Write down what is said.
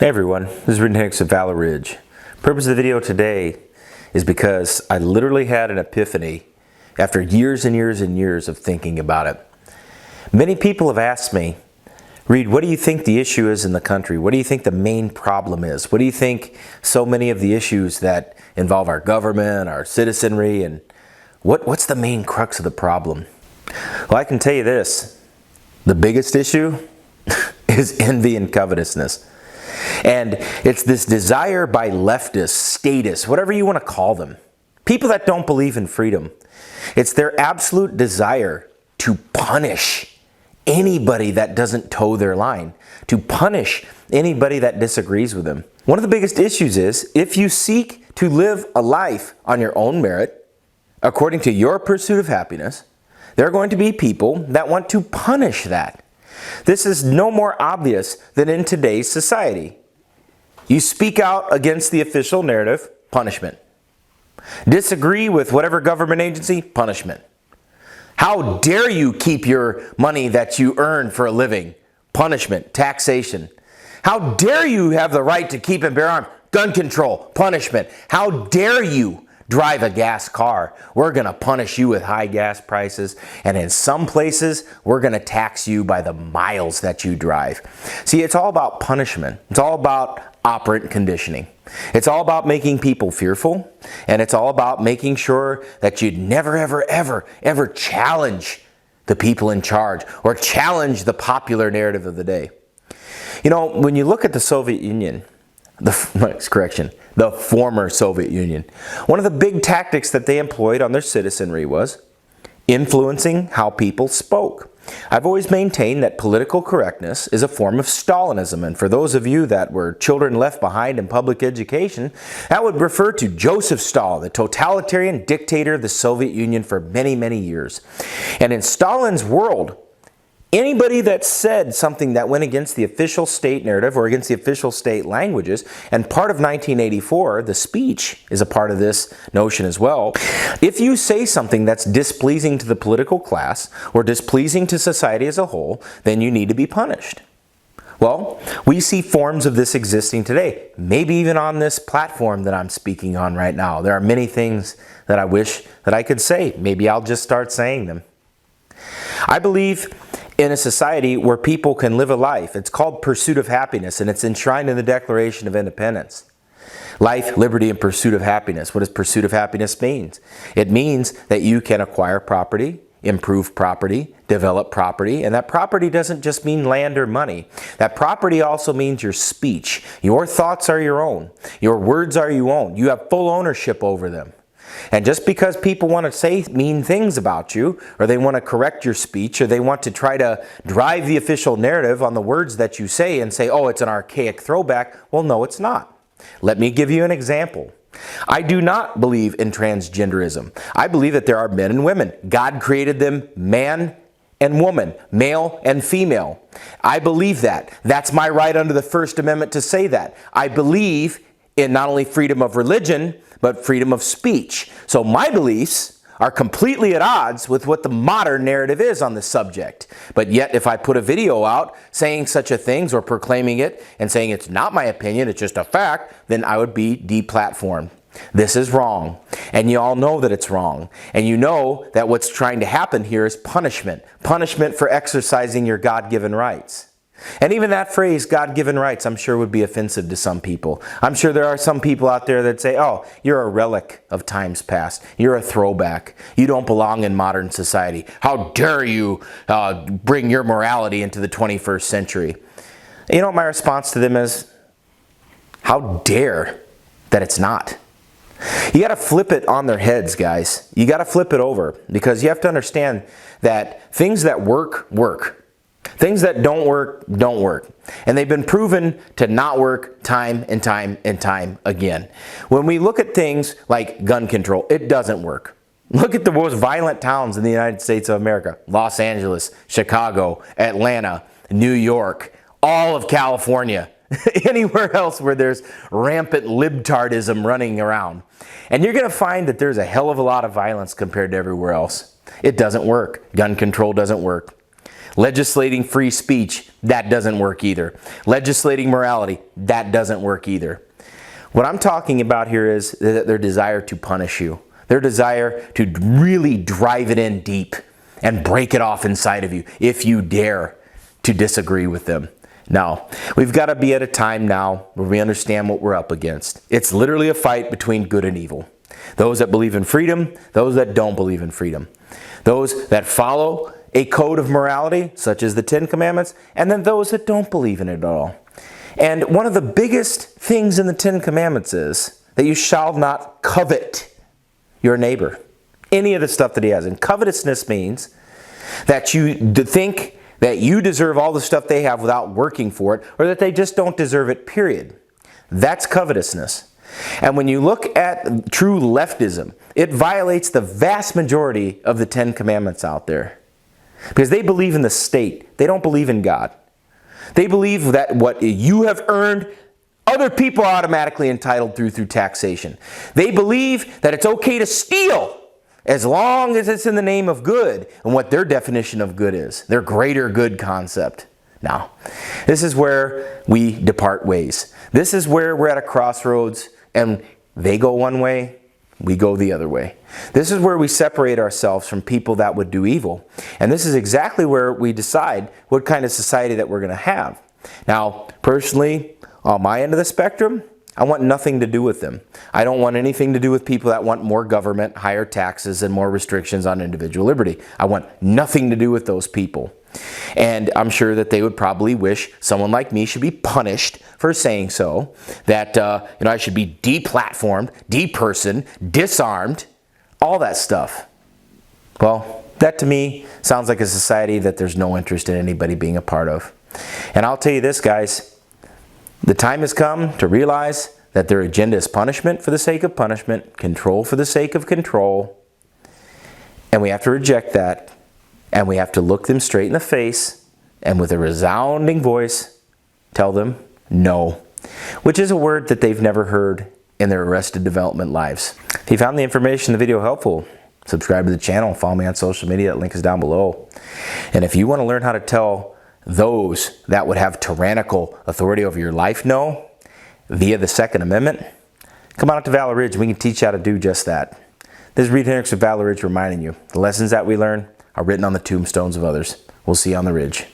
Hey everyone, this is Henrichs of Valor. Purpose of the video today is because I literally had an epiphany after years and years and years of thinking about it. Many people have asked me, Reid, what do you think the issue is in the country? What do you think the main problem is? What do you think so many of the issues that involve our government, our citizenry, and what's the main crux of the problem? Well, I can tell you this, the biggest issue is envy and covetousness. And it's this desire by leftists, statists, whatever you want to call them, people that don't believe in freedom. It's their absolute desire to punish anybody that doesn't toe their line, to punish anybody that disagrees with them. One of the biggest issues is if you seek to live a life on your own merit, according to your pursuit of happiness, there are going to be people that want to punish that. This is no more obvious than in today's society. You speak out against the official narrative, punishment. Disagree with whatever government agency, punishment. How dare you keep your money that you earn for a living? Punishment, taxation. How dare you have the right to keep and bear arms? Gun control, punishment. How dare you drive a gas car? We're going to punish you with high gas prices, and in some places we're going to tax you by the miles that you drive. See, it's all about punishment. It's all about operant conditioning. It's all about making people fearful, and it's all about making sure that you never ever challenge the people in charge or challenge the popular narrative of the day. You know, when you look at the Soviet Union, the former Soviet Union, one of the big tactics that they employed on their citizenry was influencing how people spoke. I've always maintained that political correctness is a form of Stalinism, and for those of you that were children left behind in public education, that would refer to Joseph Stalin, the totalitarian dictator of the Soviet Union for many, many years. And in Stalin's world, anybody that said something that went against the official state narrative or against the official state languages, and part of 1984, the speech is a part of this notion as well. If you say something that's displeasing to the political class or displeasing to society as a whole, then you need to be punished. Well, we see forms of this existing today, maybe even on this platform that I'm speaking on right now. There are many things that I wish that I could say. Maybe I'll just start saying them. I believe in a society where people can live a life. It's called pursuit of happiness, and it's enshrined in the Declaration of Independence. Life, liberty, and pursuit of happiness. What does pursuit of happiness mean? It means that you can acquire property, improve property, develop property, and that property doesn't just mean land or money. That property also means your speech. Your thoughts are your own. Your words are your own. You have full ownership over them. And just because people want to say mean things about you, or they want to correct your speech, or they want to try to drive the official narrative on the words that you say and say, oh, it's an archaic throwback, well, no, it's not. Let me give you an example. I do not believe in transgenderism. I believe that there are men and women. God created them man and woman, male and female. I believe that. That's my right under the First Amendment to say that. I believe in not only freedom of religion, but freedom of speech. So my beliefs are completely at odds with what the modern narrative is on the subject. But yet, if I put a video out saying such a things or proclaiming it and saying it's not my opinion, it's just a fact, then I would be deplatformed. This is wrong. And you all know that it's wrong. And you know that what's trying to happen here is punishment. Punishment for exercising your God-given rights. And even that phrase, God-given rights, I'm sure would be offensive to some people. I'm sure there are some people out there that say, oh, you're a relic of times past. You're a throwback. You don't belong in modern society. How dare you bring your morality into the 21st century? You know what my response to them is? How dare that it's not. You got to flip it on their heads, guys. You got to flip it over, because you have to understand that things that work, work. Things that don't work, don't work. And they've been proven to not work time and time and time again. When we look at things like gun control, it doesn't work. Look at the most violent towns in the United States of America. Los Angeles, Chicago, Atlanta, New York, all of California. Anywhere else where there's rampant libtardism running around. And you're going to find that there's a hell of a lot of violence compared to everywhere else. It doesn't work. Gun control doesn't work. Legislating free speech that doesn't work either. Legislating morality, that doesn't work either. What I'm talking about here is their desire to punish you. Their desire to really drive it in deep and break it off inside of you if you dare to disagree with them. Now, we've got to be at a time now where we understand what we're up against. It's literally a fight between good and evil. Those that believe in freedom, those that don't believe in freedom. Those that follow a code of morality, such as the 10 Commandments, and then those that don't believe in it at all. And one of the biggest things in the 10 Commandments is that you shall not covet your neighbor. Any of the stuff that he has. And covetousness means that you think that you deserve all the stuff they have without working for it, or that they just don't deserve it, period. That's covetousness. And when you look at true leftism, it violates the vast majority of the 10 Commandments out there. Because they believe in the state. They don't believe in God. They believe that what you have earned, other people are automatically entitled through taxation. They believe that it's okay to steal as long as it's in the name of good and what their definition of good is, their greater good concept. Now, this is where we depart ways. This is where we're at a crossroads and they go one way, we go the other way. This is where we separate ourselves from people that would do evil. And this is exactly where we decide what kind of society that we're going to have. Now, personally, on my end of the spectrum, I want nothing to do with them. I don't want anything to do with people that want more government, higher taxes, and more restrictions on individual liberty. I want nothing to do with those people. And I'm sure that they would probably wish someone like me should be punished for saying so. That I should be deplatformed, depersoned, disarmed, all that stuff. Well, that to me sounds like a society that there's no interest in anybody being a part of. And I'll tell you this, guys. The time has come to realize that their agenda is punishment for the sake of punishment, control for the sake of control. And we have to reject that. And we have to look them straight in the face and with a resounding voice tell them no, which is a word that they've never heard in their Arrested Development lives. If you found the information in the video helpful, subscribe to the channel, follow me on social media, that link is down below. And if you want to learn how to tell those that would have tyrannical authority over your life no via the Second Amendment, come on out to Valor Ridge. We can teach you how to do just that. This is Reid Henrichs of Valor Ridge reminding you, the lessons that we learn are written on the tombstones of others. We'll see you on the ridge.